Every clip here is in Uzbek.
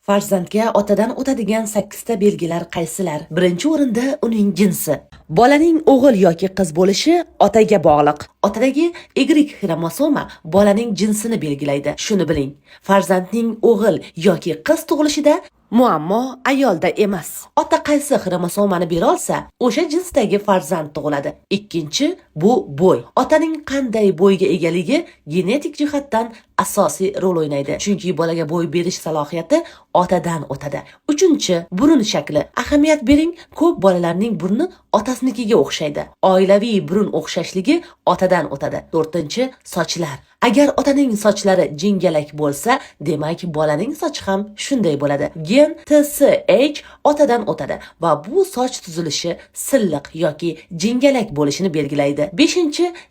Farzandga otadan o'tadigan 8 ta belgilar qaysilar? Birinchi o'rinda uning jinsi. Bolaning o'g'il yoki qiz bo'lishi otaga bog'liq. Otadagi Y xromosoma bolaning jinsini belgilaydi. Shuni biling. Farzandning o'g'il yoki qiz tug'ilishida muammo ayolda emas. Ota qaysi xromosomani bera olsa, o'sha jinsdagi farzand tug'iladi. Ikkinchi, bu bo'y. Otaning qanday bo'yga egaligi genetik jihatdan asosiy rol o'ynaydi. Chunki bolaga bo'y berish salohiyati otadan o'tadi. Uchinchi, burun shakli. Ahamiyat bering, ko'p bolalarning burni otasinikiga o'xshaydi. Oilaviy burun o'xshashligi otadan o'tadi. To'rtinchi, sochlar. Agar otaning sochlari jingalak bo'lsa, demak bolaning sochi ham shunday bo'ladi. Gen TSH otadan o'tadi va bu soch tuzilishi silliq yoki jingalak bo'lishini belgilaydi. 5.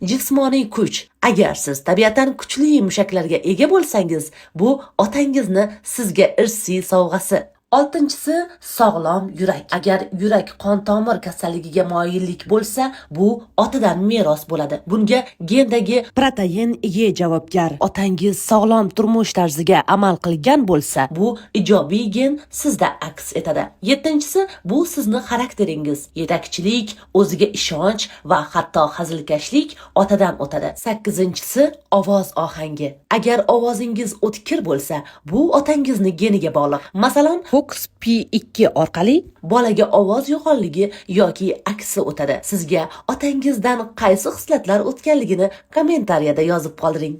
Jismoniy kuch. Agar siz tabiatan kuchli mushaklarga ega bo'lsangiz, bu otangizni sizga irsiy sovg'asi. 6. Sog'lom yurak. Agar yurak qon tomir kasalligiga moyillik bo'lsa, bu otadan meros bo'ladi. Bunga gendagi protein E javobgar. Otangiz sog'lom turmush tarziga amal qilgan bo'lsa, bu ijobiy gen sizda aks etadi. 7. Bu sizni xarakteringiz, yetakchilik, o'ziga ishonch va hatto hazilkashlik otadan o'tadi. 8. Ovoz ohangi. Agar ovozingiz o'tkir bo'lsa, bu otangizni geniga bog'liq. Masalan, P2 orqali bolaga ovoz yo'qonligi yoki aksi o'tadi. Sizga otangizdan qaysi xislatlar o'tganligini kommentariyada yozib qoldiring.